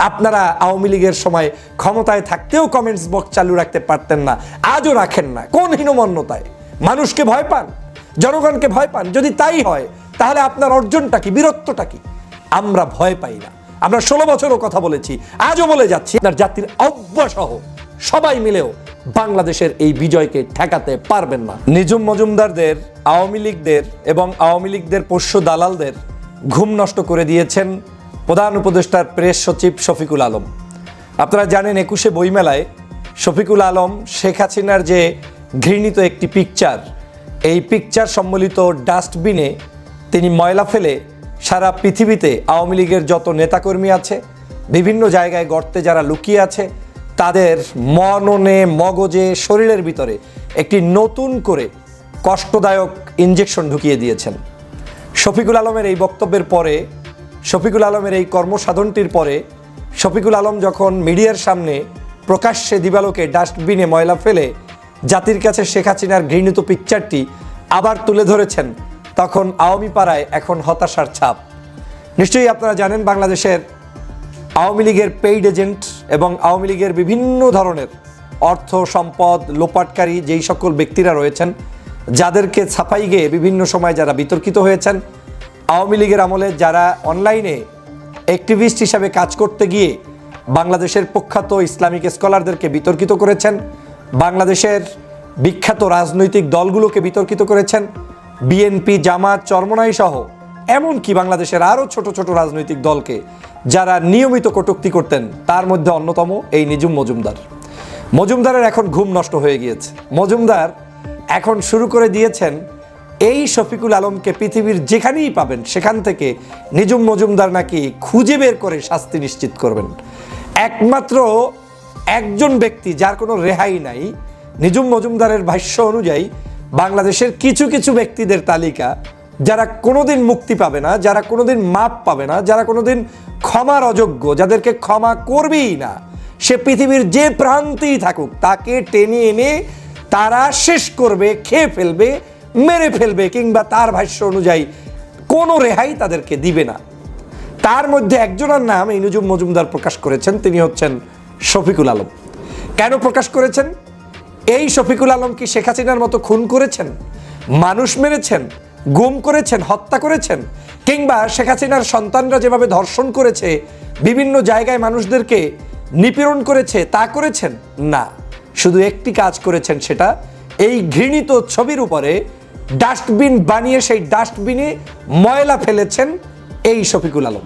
আপনারা আওয়ামী লীগের সময় ক্ষমতায় থাকতেও কমেন্টস বক্স চালু রাখতে পারতেন না, আজও রাখেন না। কোন হীনমন্যতায়? মানুষকে ভয় পান, জনগণকে ভয় পান? যদি তাই হয় তাহলে আপনার অর্জনটা কি, বীরত্বটা কি? আমরা ভয় পাই না। আমরা 16 বছরও কথা বলেছি, আজও বলে যাচ্ছি, আপনার জাতির অভ্যাসহ সবাই মিলেও বাংলাদেশের এই বিজয়কে ঠেকাতে পারবেন না। নিজুম মজুমদারদের, আওয়ামী লীগদের এবং আওয়ামী লীগদের পোষ্য দালালদের ঘুম নষ্ট করে দিয়েছেন প্রধান উপদেষ্টার প্রেস সচিব শফিকুল আলম। আপনারা জানেন 21শে বইমেলায় শফিকুল আলম শেখ হাসিনার যে ঘৃণিত একটি পিকচার, এই পিকচার সম্বলিত ডাস্টবিনে তিনি ময়লা ফেলে সারা পৃথিবীতে আওয়ামী লীগের যত নেতাকর্মী আছে, বিভিন্ন জায়গায় গর্তে যারা লুকিয়ে আছে, তাদের মননে, মগজে, শরীরের ভিতরে একটি নতুন করে কষ্টদায়ক ইনজেকশন ঢুকিয়ে দিয়েছেন। শফিকুল আলমের এই বক্তব্যের পরে, শফিকুল আলমের এই কর্মসাধনটির পরে শফিকুল আলম যখন মিডিয়ার সামনে প্রকাশ্যে দিবালোকে ডাস্টবিনে ময়লা ফেলে জাতির কাছে শেখ হাসিনার ঘৃণিত পিকচারটি আবার তুলে ধরেছেন, তখন আওয়ামী পাড়ায় এখন হতাশার ছাপ। নিশ্চয়ই আপনারা জানেন বাংলাদেশের আওয়ামী লীগের পেইড এজেন্ট এবং আওয়ামী লীগের বিভিন্ন ধরনের অর্থ সম্পদ লোপাটকারী যেই সকল ব্যক্তিরা রয়েছেন, যাদেরকে ছাপাই গিয়ে বিভিন্ন সময় যারা বিতর্কিত হয়েছেন, আওয়ামী লীগের আমলে যারা অনলাইনে অ্যাক্টিভিস্ট হিসাবে কাজ করতে গিয়ে বাংলাদেশের প্রখ্যাত ইসলামিক স্কলারদেরকে বিতর্কিত করেছেন, বাংলাদেশের বিখ্যাত রাজনৈতিক দলগুলোকে বিতর্কিত করেছেন, বিএনপি, জামাত, চরমনাই সহ এমনকি বাংলাদেশের আরও ছোট ছোট রাজনৈতিক দলকে যারা নিয়মিত কটূক্তি করতেন, তার মধ্যে অন্যতম এই নিজুম মজুমদারের এখন ঘুম নষ্ট হয়ে গিয়েছে। মজুমদার এখন শুরু করে দিয়েছেন এই শফিকুল আলমকে পৃথিবীর যেখানেই পাবেন সেখান থেকে নিজুম মজুমদার নাকি খুঁজে বের করে শাস্তি নিশ্চিত করবেন। একমাত্র একজন ব্যক্তি যার কোনো রেহাই নাই, নিজুম মজুমদারের ভাষ্য অনুযায়ী বাংলাদেশের কিছু কিছু ব্যক্তিদের তালিকা যারা কোনোদিন মুক্তি পাবে না, যারা কোনোদিন মাপ পাবে না, যারা কোনোদিন ক্ষমার অযোগ্য, যাদেরকে ক্ষমা করবেই না, সে পৃথিবীর যে প্রান্তেই থাকুক তাকে টেনে এনে তারা শেষ করবে, খেয়ে ফেলবে, মেরে ফেলবে, কিংবা তার ভাষ্য অনুযায়ী কোনো রেহাই তাদেরকে দিবে না। তার মধ্যে একজনের নাম এই নিজুম মজুমদার প্রকাশ করেছেন, তিনি হচ্ছেন শফিকুল আলম। কেন প্রকাশ করেছেন? এই শফিকুল আলম কি শেখ হাসিনার মতো খুন করেছেন, মানুষ মেরেছেন, গুম করেছেন, হত্যা করেছেন, কিংবা শেখ হাসিনার সন্তানরা যেভাবে ধর্ষণ করেছে, বিভিন্ন জায়গায় মানুষদেরকে নিপীড়ন করেছে, তা করেছেন? না, শুধু একটি কাজ করেছেন, সেটা এই ঘৃণিত ছবির উপরে ডাস্টবিন বানিয়ে সেই ডাস্টবিনে ময়লা ফেলেছেন এই শফিকুল আলম।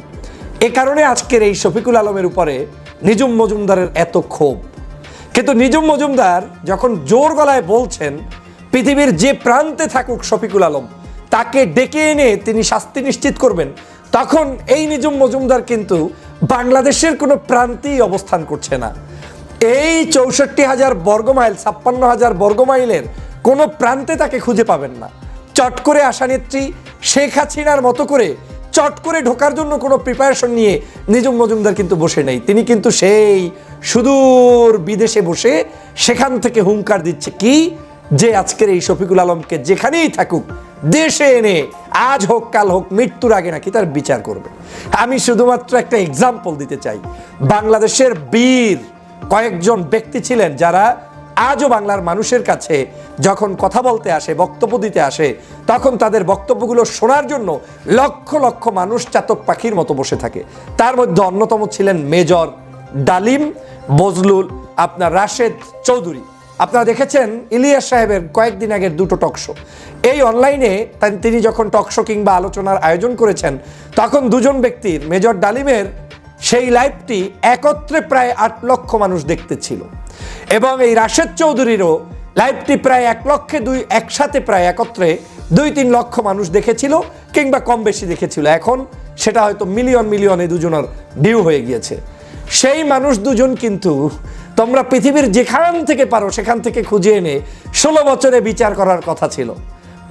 এ কারণে আজকের এই শফিকুল আলমের উপরে নিজুম মজুমদারের এত ক্ষোভ। কিন্তু নিজুম মজুমদার যখন জোর গলায় বলছেন পৃথিবীর যে প্রান্তে থাকুক শফিকুল আলম তাকে ডেকে এনে তিনি শাস্তি নিশ্চিত করবেন, তখন এই নিজুম মজুমদার কিন্তু বাংলাদেশের কোনো প্রান্তেই অবস্থান করছে না। এই 64,000 বর্গমাইল, 56,000 বর্গমাইলের কোনো প্রান্তে তাকে খুঁজে পাবেন না। চট করে আশা নেত্রী শেখ হাসিনার মতো করে চট করে ঢোকার জন্য কোনো প্রিপারেশন নিয়ে নিজুম মজুমদার কিন্তু বসে নেই। তিনি কিন্তু সেই সুদূর বিদেশে বসে সেখান থেকে হুঙ্কার দিচ্ছে কি, যে আজকের এই শফিকুল আলমকে যেখানেই থাকুক দেশে এনে আজ হোক কাল হোক মৃত্যুর আগে নাকি তার বিচার করবে। আমি শুধুমাত্র একটা এক্সাম্পল দিতে চাই। বাংলাদেশের বীর কয়েকজন ব্যক্তি ছিলেন যারা আজও বাংলার মানুষের কাছে যখন কথা বলতে আসে, বক্তব্য দিতে আসে, তখন তাদের বক্তব্যগুলো শোনার জন্য লক্ষ লক্ষ মানুষ চাতক পাখির মতো বসে থাকে। তার মধ্যে অন্যতম ছিলেন মেজর ডালিম, বজলুল, আপনার রাশেদ চৌধুরী। আপনারা দেখেছেন ইলিয়াস সাহেবের কয়েকদিন আগের দুটো টকশো, এই অনলাইনে তিনি যখন টকশো কিংবা আলোচনার আয়োজন করেছেন, তখন দুজন ব্যক্তির, মেজর ডালিমের সেই লাইভটি একত্রে প্রায় 8 লক্ষ মানুষ দেখতে ছিল, এবং এই রাশেদ চৌধুরীরও লাইভটি প্রায় 1 লক্ষে একসাথে প্রায় একত্রে 2-3 লক্ষ মানুষ দেখেছিল, কিংবা কম বেশি দেখেছিল। এখন সেটা হয়তো মিলিয়নে দুজনের ভিউ হয়ে গিয়েছে। সেই মানুষ দুজন কিন্তু তোমরা পৃথিবীর যেখান থেকে পারো সেখান থেকে খুঁজে এনে 16 বছরে বিচার করার কথা ছিল।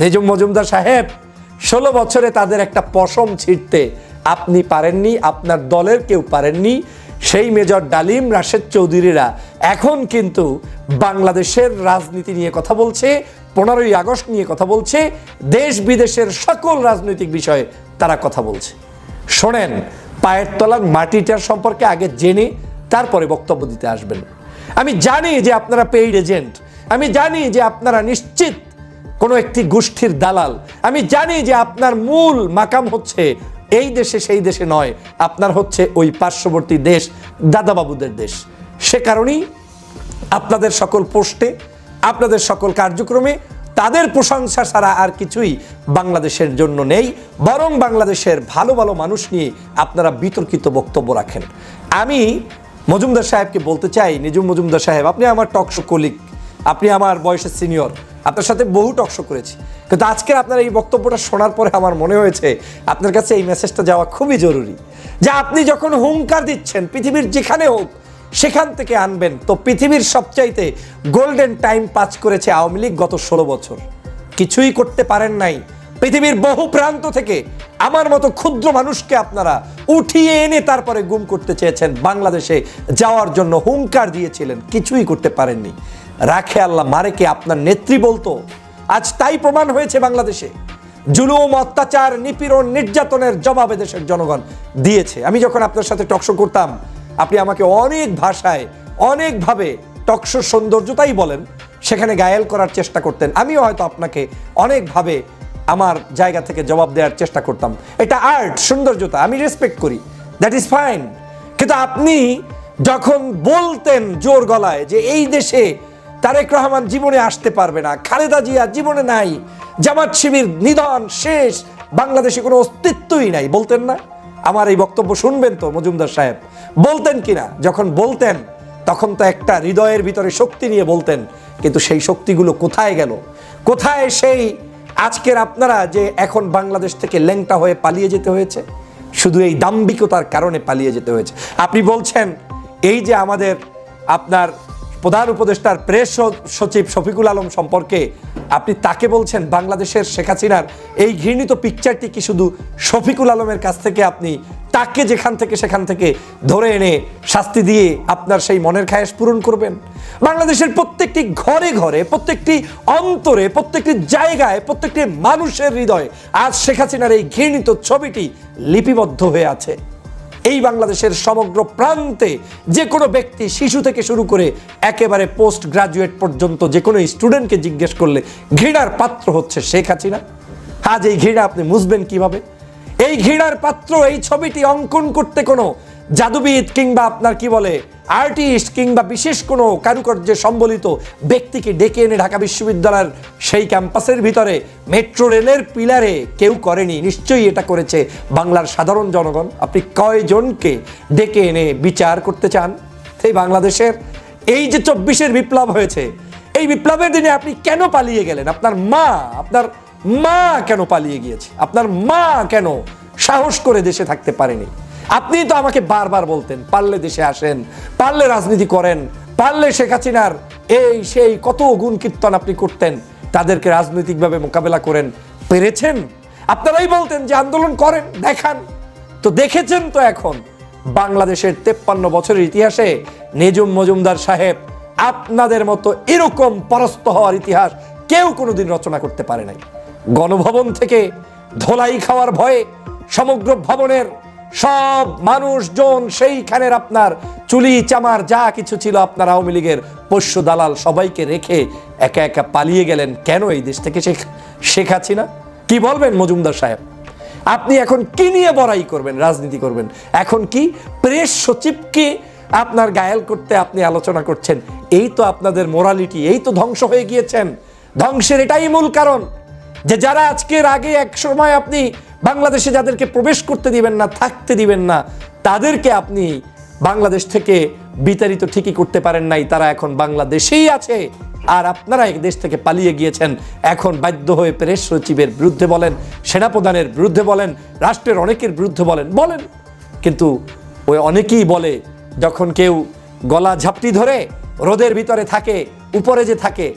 নিজুম মজুমদার সাহেব, 16 বছরে তাদের একটা পশম ছিঁড়তে আপনি পারেননি, আপনার দলের কেউ পারেননি। সেই মেজর ডালিম, রাশেদ চৌধুরীরা এখন কিন্তু বাংলাদেশের রাজনীতি নিয়ে কথা বলছে, 15ই আগস্ট নিয়ে কথা বলছে, দেশ বিদেশের সকল রাজনৈতিক বিষয়ে তারা কথা বলছে। শোনেন, পায়ের তলার মাটিটার সম্পর্কে আগে জেনে তারপরে বক্তব্য দিতে আসবেন। আমি জানি যে আপনারা পেইড এজেন্ট, আমি জানি যে আপনারা নিশ্চিত কোনো একটি গোষ্ঠীর দালাল, আমি জানি যে আপনার মূল মাকাম হচ্ছে এই দেশে সেই দেশে নয়, আপনার হচ্ছে ওই পার্শ্ববর্তী দেশ দাদাবাবুদের দেশ। সে কারণেই আপনাদের সকল পোস্টে, আপনাদের সকল কার্যক্রমে তাদের প্রশংসা ছাড়া আর কিছুই বাংলাদেশের জন্য নেই, বরং বাংলাদেশের ভালো ভালো মানুষ নিয়ে আপনারা বিতর্কিত বক্তব্য রাখেন। আমি মজুমদার সাহেবকে বলতে চাই, নিজুম মজুমদার সাহেব, আপনি আমার টকশো কলিগ, আপনি আমার বয়সের সিনিয়র, আপনার সাথে বহু টকশো করেছি, কিন্তু আজকের আপনার এই বক্তব্যটা শোনার পরে আমার মনে হয়েছে আপনার কাছে এই মেসেজটা যাওয়া খুবই জরুরি, যে আপনি যখন হুঙ্কার দিচ্ছেন পৃথিবীর যেখানে হোক সেখান থেকে আনবেন, তো পৃথিবীর সবচাইতে গোল্ডেন টাইম পাস করেছে আওয়ামী লীগ গত 16 বছর, কিছুই করতে পারেন নাই। পৃথিবীর বহু প্রান্ত থেকে আমার মতো ক্ষুদ্র মানুষকে আপনারা উঠিয়ে এনে তারপরে গুম করতে চেয়েছেন, বাংলাদেশে যাওয়ার জন্য হুঙ্কার দিয়েছিলেন, কিছুই করতে পারেননি। রাখে আল্লাহ মারে কে আপনার নেত্রী বলতো, আজ তাই প্রমাণ হয়েছে বাংলাদেশে। জুলুম, অত্যাচার, নিপীড়ন, নির্যাতনের জবাব দেশের জনগণ দিয়েছে। আমি যখন আপনার সাথে টকশো করতাম, আপনি আমাকে অনেক ভাষায় অনেকভাবে টকশোর সৌন্দর্যতাই বলেন সেখানে গায়েল করার চেষ্টা করতেন, আমিও হয়তো আপনাকে অনেকভাবে আমার জায়গা থেকে জবাব দেওয়ার চেষ্টা করতাম। এটা আর্ট, সৌন্দর্যতা, আমি রেসপেক্ট করি, দ্যাট ইজ ফাইন। কিন্তু আপনি যখন বলতেন জোর গলায় যে এই দেশে তারেক রহমান জীবনে আসতে পারবে না, খালেদা জিয়া জীবনে নাই, জামাত শিবির নিধন শেষ, বাংলাদেশে কোনো অস্তিত্বই নাই, বলতেন না? আমার এই বক্তব্য শুনবেন তো মজুমদার সাহেব, বলতেন কিনা? যখন বলতেন তখন তো একটা হৃদয়ের ভিতরে শক্তি নিয়ে বলতেন, কিন্তু সেই শক্তিগুলো কোথায় গেল? কোথায় সেই আজকের আপনারা যে এখন বাংলাদেশ থেকে ল্যাংটা হয়ে পালিয়ে যেতে হয়েছে? শুধু এই দাম্ভিকতার কারণে পালিয়ে যেতে হয়েছে। আপনি বলছেন এই যে আমাদের আপনার প্রধান উপদেষ্টার প্রেস সচিব শফিকুল আলম সম্পর্কে আপনি তাকে বলছেন বাংলাদেশের শেখ হাসিনার এই ঘৃণিত পিকচারটি কি শুধু শফিকুল আলমের কাছ থেকে আপনি তাকে যেখান থেকে সেখান থেকে ধরে এনে শাস্তি দিয়ে আপনার সেই মনের খায়েশ পূরণ করবেন? বাংলাদেশের প্রত্যেকটি ঘরে ঘরে, প্রত্যেকটি অন্তরে, প্রত্যেকটি জায়গায়, প্রত্যেকটি মানুষের হৃদয়ে আজ শেখ হাসিনার এই ঘৃণিত ছবিটি লিপিবদ্ধ হয়ে আছে। এই বাংলাদেশের সমগ্র প্রান্তে যে কোনো ব্যক্তি, শিশু থেকে শুরু করে একেবারে পোস্ট গ্রাজুয়েট পর্যন্ত যে কোনো স্টুডেন্টকে জিজ্ঞেস করলে ঘৃণার পাত্র হচ্ছে শেখ হাসিনা। আজ এই ঘৃণা আপনি মুছবেন কিভাবে? এই ঘৃণার পাত্র, এই ছবিটি অঙ্কন করতে কোনো জাদুবিদ কিংবা আপনার কি বলে আর্টিস্ট কিংবা বিশেষ কোনো কারুকার্যে সম্বলিত ব্যক্তিকে ডেকে এনে ঢাকা বিশ্ববিদ্যালয়ের সেই ক্যাম্পাসের ভিতরে মেট্রো রেলের পিলারে কেউ করেনি, নিশ্চয়ই এটা করেছে বাংলার সাধারণ জনগণ। আপনি কয়জনকে ডেকে এনে বিচার করতে চান? এই বাংলাদেশের এই যে 24-এর বিপ্লব হয়েছে, এই বিপ্লবের দিনে আপনি কেন পালিয়ে গেলেন? আপনার মা কেন পালিয়ে গিয়েছে? আপনার মা কেন সাহস করে দেশে থাকতে পারেনি? আপনি তো আমাকে বারবার বলতেন পারলে দেশে আসেন, পারলে রাজনীতি করেন, পারলে শেখ হাসিনার এই সেই কত গুণ কীর্তন আপনি করতেন, তাদেরকে রাজনৈতিকভাবে মোকাবেলা করেন। পেরেছেন? আপনারাই বলতেন যে আন্দোলন করেন, দেখান। তো দেখেছেন তো এখন বাংলাদেশের 53 বছরের ইতিহাসে নিজুম মজুমদার সাহেব আপনাদের মতো এরকম পরাস্ত হওয়ার ইতিহাস কেউ কোনোদিন রচনা করতে পারে নাই। গণভবন থেকে ধোলাই খাওয়ার ভয়ে সমগ্র ভবনের সব মানুষজন, সেইখানের আপনার চুলি চামার যা কিছু ছিল আপনার আওয়ামী লীগের পোষ্য দালাল সবাইকে রেখে একা একা পালিয়ে গেলেন কেন এই দেশ থেকে? শেখ হাসিনা কি বলবেন মজুমদার সাহেব? আপনি এখন কি নিয়ে বড়াই করবেন, রাজনীতি করবেন? এখন কি প্রেস সচিবকে আপনার গায়েল করতে আপনি আলোচনা করছেন? এই তো আপনাদের মোরালিটি, এই তো ধ্বংস হয়ে গিয়েছেন। ধ্বংসের এটাই মূল কারণ যে যারা আজকের আগে এক সময় আপনি বাংলাদেশে যাদেরকে প্রবেশ করতে দিবেন না, থাকতে দিবেন না, তাদেরকে আপনি বাংলাদেশ থেকে বিতাড়িত ঠিকই করতে পারেন নাই, তারা এখন বাংলাদেশেই আছে। আর আপনারা এক দেশ থেকে পালিয়ে গিয়েছেন, এখন বাধ্য হয়ে প্রেস সচিবের বিরুদ্ধে বলেন, সেনাপ্রধানের বিরুদ্ধে বলেন, রাষ্ট্রের অনেকের বিরুদ্ধে বলেন। কিন্তু ওই অনেকেই বলে যখন কেউ গলা ঝাপটি ধরে রোদের ভিতরে থাকে, উপরে যে থাকে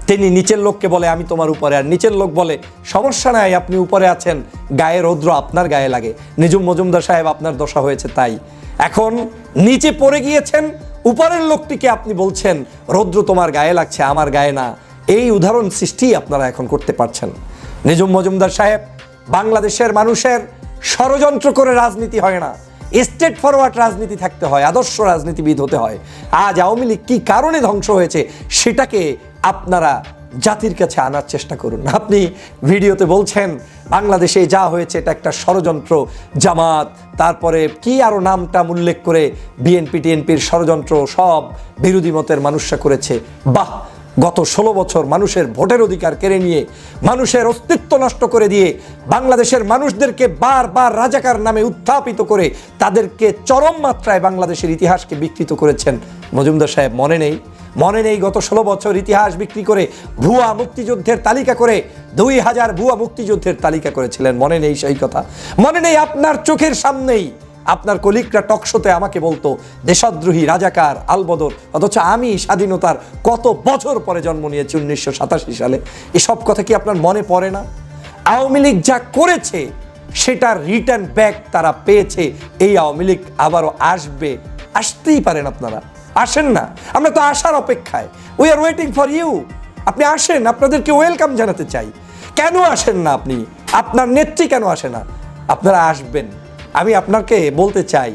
তিনি নিচের লোককে বলে আমি তোমার উপরে, আর নিচের লোক বলে সমস্যা নাই আপনি উপরে আছেন, গায়ে রৌদ্র আপনার গায়ে লাগে। নিজুম মজুমদার সাহেব আপনার দশা হয়েছে তাই। এখন নিচে পড়ে গিয়েছেন, উপরের লোকটিকে আপনি বলছেন রৌদ্র তোমার গায়ে লাগছে, আমার গায়ে না। এই উদাহরণ সৃষ্টি আপনারা এখন করতে পারছেন। নিজুম মজুমদার সাহেব বাংলাদেশের মানুষের ষড়যন্ত্র করে রাজনীতি হয় না, স্টেট ফরওয়ার্ড রাজনীতি থাকতে হয়, আদর্শ রাজনীতিবিদ হতে হয়। আজ আওয়ামী লীগ কী কারণে ধ্বংস হয়েছে সেটাকে আপনারা জাতির কাছে আনার চেষ্টা করুন। আপনি ভিডিওতে বলছেন বাংলাদেশে যা হয়েছে এটা একটা ষড়যন্ত্র, জামাত, তারপরে কি আরও নামটা উল্লেখ করে বিএনপি টিএনপির ষড়যন্ত্র, সব বিরোধী মতের মানুষরা করেছে। বাহ, গত 16 বছর মানুষের ভোটের অধিকার কেড়ে নিয়ে, মানুষের অস্তিত্ব নষ্ট করে দিয়ে, বাংলাদেশের মানুষদেরকে বারবার রাজাকার নামে উত্থাপিত করে তাদেরকে চরম মাত্রায় বাংলাদেশের ইতিহাসকে বিকৃত করেছেন। মজুমদার সাহেব মনে নেই? মনে নেই গত 16 বছর ইতিহাস বিক্রি করে ভুয়া মুক্তিযুদ্ধের তালিকা করে 2000 ভুয়া মুক্তিযুদ্ধের তালিকা করেছিলেন? মনে নেই সেই কথা? মনে নেই আপনার চোখের সামনেই আপনার কলিগরা টকশোতে আমাকে বলতো দেশদ্রোহী, রাজাকার, আলবদর, অথচ আমি স্বাধীনতার কত বছর পরে জন্ম নিয়েছি 1987 সালে। এসব কথা কি আপনার মনে পড়ে না? আওয়ামী লীগ যা করেছে সেটার রিটার্ন ব্যাক তারা পেয়েছে। এই আওয়ামী লীগ আবারও আসবে, আসতেই পারেন আপনারা, আসেন না? আমরা তো আসার অপেক্ষায়, we are waiting for you. আপনি আসেন, আপনাদেরকে ওয়েলকাম জানাতে চাই। কেন আসেন না আপনি? আপনার নেত্রী কেন আসে না? আপনারা আসবেন। আমি আপনাকে বলতে চাই,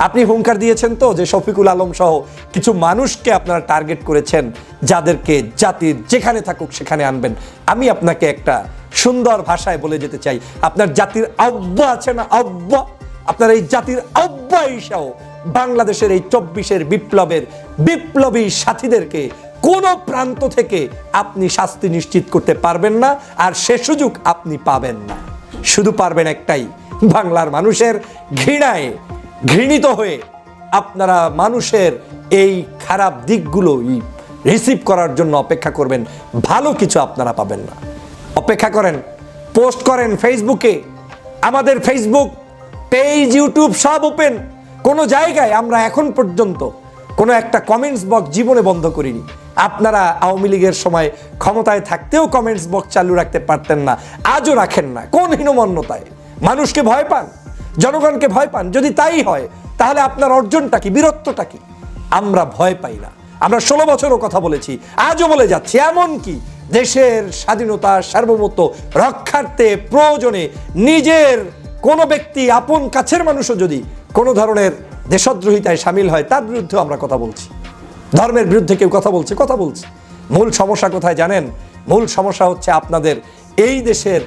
আপনি হুঙ্কার দিয়েছেন তো যে শফিকুল আলম সহ কিছু মানুষকে আপনারা টার্গেট করেছেন, যাদেরকে জাতির যেখানে থাকুক সেখানে আনবেন। আমি আপনাকে একটা সুন্দর ভাষায় বলে যেতে চাই, আপনার জাতির আব্বা আছে না, আব্বা, আপনার এই জাতির আব্বা সহ বাংলাদেশের এই 24-এর বিপ্লবের বিপ্লবী সাথীদেরকে কোনো প্রান্ত থেকে আপনি শাস্তি নিশ্চিত করতে পারবেন না, আর সে সুযোগ আপনি পাবেন না। শুধু পারবেন একটাই, বাংলার মানুষের ঘৃণায় ঘৃণিত হয়ে আপনারা মানুষের এই খারাপ দিকগুলো রিসিভ করার জন্য অপেক্ষা করবেন। ভালো কিছু আপনারা পাবেন না। অপেক্ষা করেন, পোস্ট করেন ফেসবুকে, আমাদের ফেসবুক পেজ, ইউটিউব সব ওপেন। কোনো জায়গায় আমরা এখন পর্যন্ত কোনো একটা কমেন্টস বক্স জীবনে বন্ধ করিনি। আপনারা আওয়ামী লীগের সময় ক্ষমতায় থাকতেও কমেন্টস বক্স চালু রাখতে পারতেন না, আজও রাখেন না। কোন হীনমন্যতায়? মানুষকে ভয় পান, জনগণকে ভয় পান? যদি তাই হয় তাহলে আপনার অর্জনটা কি, বীরত্বটা কি? আমরা ভয় পাই না। আমরা 16 বছরও কথা বলেছি, আজও বলে যাচ্ছি। এমনকি দেশের স্বাধীনতা সার্বভৌমত্ব রক্ষার্থে প্রয়োজনে নিজের কোনো ব্যক্তি, আপন কাছের মানুষও যদি কোনো ধরনের দেশদ্রোহিতায় সামিল হয়, তার বিরুদ্ধেও আমরা কথা বলছি। ধর্মের বিরুদ্ধে কেউ কথা বলছে, কথা বলছি। মূল সমস্যা কোথায় জানেন? মূল সমস্যা হচ্ছে আপনাদের এই দেশের,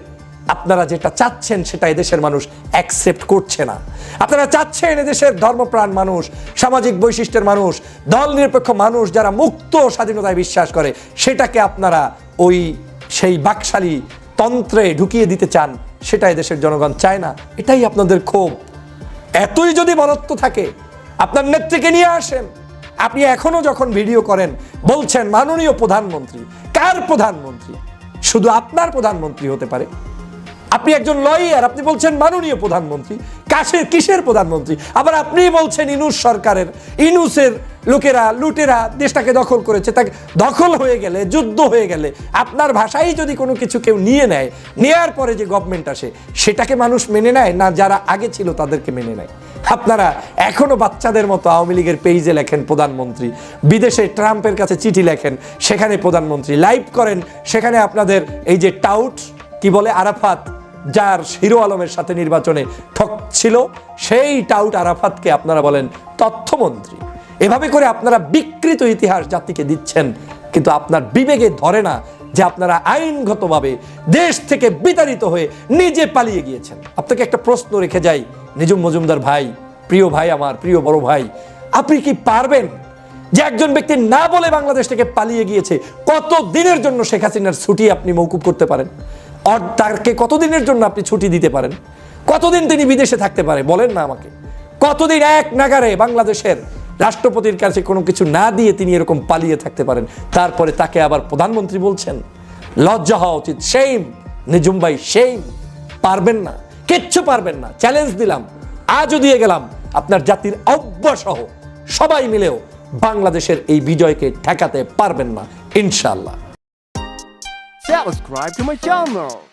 আপনারা যেটা চাচ্ছেন সেটা এদেশের মানুষ অ্যাকসেপ্ট করছে না। আপনারা চাচ্ছেন এদেশের ধর্মপ্রাণ মানুষ, সামাজিক বৈশিষ্ট্যের মানুষ, দল নিরপেক্ষ মানুষ যারা মুক্ত স্বাধীনতায় বিশ্বাস করে, সেটাকে আপনারা ওই সেই বাকশালী তন্ত্রে ঢুকিয়ে দিতে চান। সেটা এদেশের জনগণ চায় না। এটাই আপনাদের ক্ষোভ। এতই যদি বলত্ব থাকে, আপনার নেত্রীকে নিয়ে আসেন। আপনি এখনো যখন ভিডিও করেন বলছেন মাননীয় প্রধানমন্ত্রী। কার প্রধানমন্ত্রী? শুধু আপনার প্রধানমন্ত্রী হতে পারে। আপনি একজন লয়ার, আপনি বলছেন মাননীয় প্রধানমন্ত্রী। কিসের প্রধানমন্ত্রী? আবার আপনি বলছেন ইনুস সরকারের, ইনুসের লোকেরা, লুটেরা দেশটাকে দখল করেছে। তাকে দখল হয়ে গেলে, যুদ্ধ হয়ে গেলে, আপনার ভাষায় যদি কোনো কিছু কেউ নিয়ে নেয়, নেয়ার পরে যে গভর্নমেন্ট আসে সেটাকে মানুষ মেনে নেয় না, যারা আগে ছিল তাদেরকে মেনে নেয়? আপনারা এখনো বাচ্চাদের মতো আওয়ামী লীগের পেজে লেখেন প্রধানমন্ত্রী, বিদেশে ট্রাম্পের কাছে চিঠি লেখেন, সেখানে প্রধানমন্ত্রী, লাইভ করেন, সেখানে আপনাদের এই যে টাউট কি বলে, আরাফাত, যার হিরো আলমের সাথে নির্বাচনে ঠক ছিল, সেই টাউট আরাফাতকে আপনারা বলেন তথ্যমন্ত্রী। এভাবে করে আপনারা বিকৃত ইতিহাস জাতিকে দিচ্ছেন, কিন্তু আপনার বিবেকে ধরে না যে আপনারা আইনগতভাবে দেশ থেকে বিতাড়িত হয়ে নিজে পালিয়ে গিয়েছেন। আপনাকে একটা প্রশ্ন রেখে যাই, নিজুম মজুমদার ভাই, প্রিয় ভাই, আমার প্রিয় বড় ভাই, আপনি কি পারবেন যে একজন ব্যক্তি না বলে বাংলাদেশ থেকে পালিয়ে গিয়েছে, কত দিনের জন্য শেখ হাসিনার ছুটি আপনি মৌকুব করতে পারেন? তাকে কতদিনের জন্য আপনি ছুটি দিতে পারেন? কতদিন তিনি বিদেশে থাকতে পারে বলেন না আমাকে? কতদিন এক নাগারে বাংলাদেশের রাষ্ট্রপতির কাছে কোনো কিছু না দিয়ে তিনি এরকম পালিয়ে থাকতে পারেন? তারপরে তাকে আবার প্রধানমন্ত্রী বলছেন। লজ্জা হওয়া উচিত। সেইম নিজুম ভাই, সেইম। পারবেন না, কিচ্ছু পারবেন না। চ্যালেঞ্জ দিলাম, আজও দিয়ে গেলাম, আপনার জাতির অব্যসহ সবাই মিলেও বাংলাদেশের এই বিজয়কে ঠেকাতে পারবেন না ইনশাআল্লাহ। Subscribe to my channel.